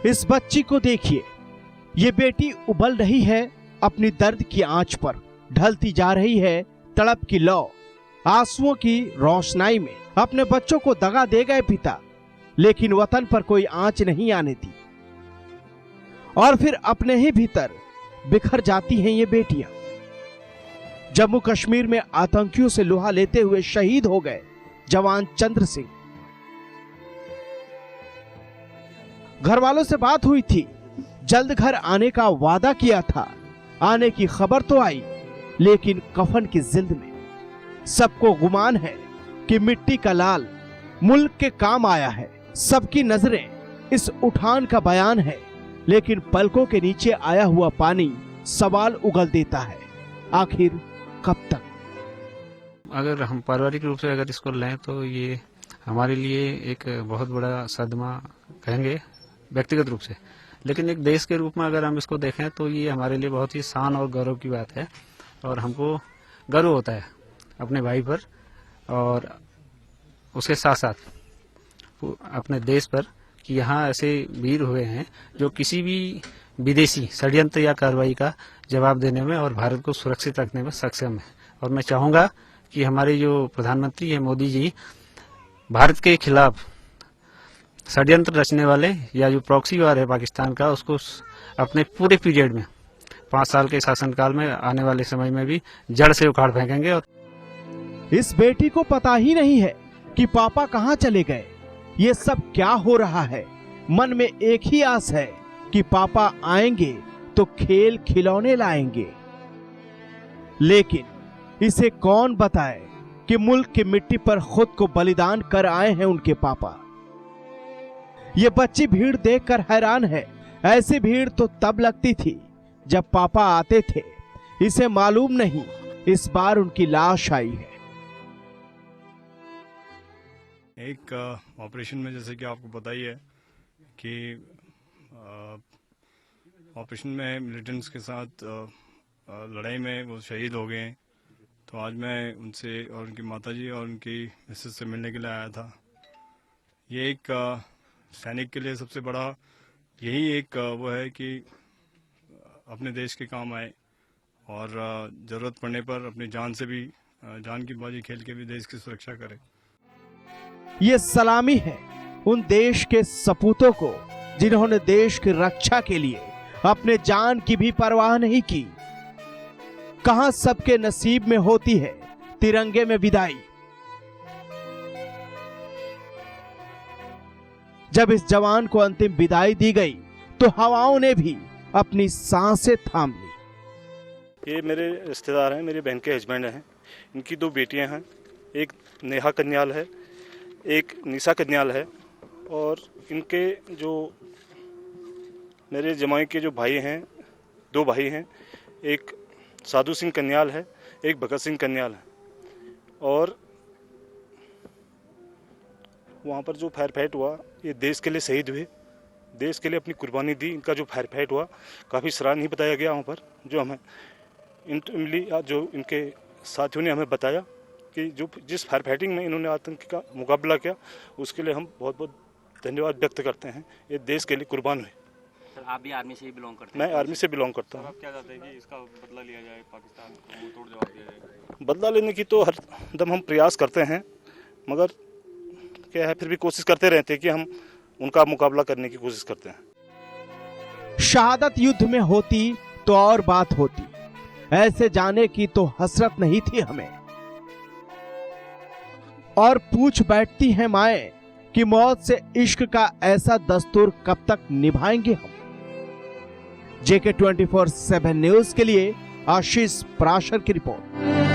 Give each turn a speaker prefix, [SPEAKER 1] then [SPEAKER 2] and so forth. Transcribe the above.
[SPEAKER 1] इस बच्ची को देखिए, ये बेटी उबल रही है अपनी दर्द की आंच पर, ढलती जा रही है तड़प की लौ। आंसुओं की रोशनाई में अपने बच्चों को दगा दे गए पिता, लेकिन वतन पर कोई आंच नहीं आने दी और फिर अपने ही भीतर बिखर जाती हैं ये बेटियां। जम्मू कश्मीर में आतंकियों से लोहा लेते हुए शहीद हो गए जवान चंद्र सिंह। घर वालों से बात हुई थी, जल्द घर आने का वादा किया था, आने की खबर तो आई, लेकिन कफन की जिल्द में। सबको गुमान है कि मिट्टी का लाल मुल्क के काम आया है। सबकी नजरें इस उठान का बयान है, लेकिन पलकों के नीचे आया हुआ पानी सवाल उगल देता है, आखिर कब तक?
[SPEAKER 2] अगर हम पारिवारिक रूप से अगर इसको लें तो ये हमारे लिए एक बहुत बड़ा सदमा कहेंगे व्यक्तिगत रूप से, लेकिन एक देश के रूप में अगर हम इसको देखें तो ये हमारे लिए बहुत ही शान और गौरव की बात है। और हमको गर्व होता है अपने भाई पर और उसके साथ साथ अपने देश पर कि यहाँ ऐसे वीर हुए हैं जो किसी भी विदेशी षड्यंत्र या कार्रवाई का जवाब देने में और भारत को सुरक्षित रखने में सक्षम है। और मैं चाहूँगा कि हमारे जो प्रधानमंत्री हैं मोदी जी, भारत के खिलाफ षड्यंत्र रचने वाले या जो प्रॉक्सी वार है पाकिस्तान का, उसको अपने पूरे पीरियड में 5 साल के शासनकाल में आने वाले समय में भी जड़ से उखाड़ फेंकेंगे। और
[SPEAKER 1] इस बेटी को पता ही नहीं है कि पापा कहाँ चले गए, ये सब क्या हो रहा है। मन में एक ही आस है कि पापा आएंगे तो खेल खिलौने लाएंगे, लेकिन इसे कौन बताए कि मुल्क की मिट्टी पर खुद को बलिदान कर आए हैं उनके पापा। ये बच्ची भीड़ देखकर हैरान है। ऐसी भीड़ तो तब लगती थी जब पापा आते थे। इसे मालूम नहीं इस बार उनकी लाश आई है।
[SPEAKER 3] एक ऑपरेशन में जैसे कि आपको पता ही है कि ऑपरेशन में मिलिटेंट्स के साथ लड़ाई में वो शहीद हो गए। तो आज मैं उनसे और उनकी माताजी और उनकी मिसेस से मिलने के लिए आया था। ये एक सैनिक के लिए सबसे बड़ा यही एक वो है कि अपने देश के काम आए और ज़रूरत पड़ने पर अपनी जान से भी जान की बाजी खेल के भी देश की सुरक्षा करे।
[SPEAKER 1] ये सलामी है उन देश के सपूतों को जिन्होंने देश की रक्षा के लिए अपने जान की भी परवाह नहीं की। कहां सबके नसीब में होती है तिरंगे में विदाई। जब इस जवान को अंतिम विदाई दी गई तो हवाओं ने भी अपनी सांसें थाम ली।
[SPEAKER 4] ये मेरे रिश्तेदार हैं, मेरी बहन के हस्बैंड हैं। इनकी 2 बेटियां हैं, एक नेहा कन्याल है, एक निशा कन्याल है। और इनके जो मेरे जमाई के जो भाई हैं, 2 भाई हैं, एक साधु सिंह कन्याल है, एक भगत सिंह कन्याल है। और वहाँ पर जो फायर फाइट हुआ, ये देश के लिए शहीद हुए, देश के लिए अपनी कुर्बानी दी। इनका जो फायर फाइट हुआ काफ़ी सराहनीय बताया गया वहाँ पर। जो हमें मिली, जो इनके साथियों ने हमें बताया कि जो जिस फायर फाइटिंग में इन्होंने आतंक का मुकाबला किया, उसके लिए हम बहुत बहुत धन्यवाद व्यक्त करते हैं। ये देश के लिए कुर्बान हुए।
[SPEAKER 5] सर, आप भी आर्मी से ही बिलोंग करते हैं?
[SPEAKER 4] मैं आर्मी से बिलोंग करता हूँ।
[SPEAKER 5] आप क्या चाहते हैं कि इसका बदला लिया जाए, पाकिस्तान को मुंह तोड़ जवाब दिया जाए?
[SPEAKER 4] बदला लेने की तो हर दम हम प्रयास करते हैं, मगर क्या है, फिर भी कोशिश करते रहते हैं कि हम उनका मुकाबला करने की कोशिश करते हैं।
[SPEAKER 1] शहादत युद्ध में होती तो और बात होती, ऐसे जाने की तो हसरत नहीं थी हमें। और पूछ बैठती हैं माएं कि मौत से इश्क का ऐसा दस्तूर कब तक निभाएंगे हम। JK 24/7 न्यूज के लिए आशीष पराशर की रिपोर्ट।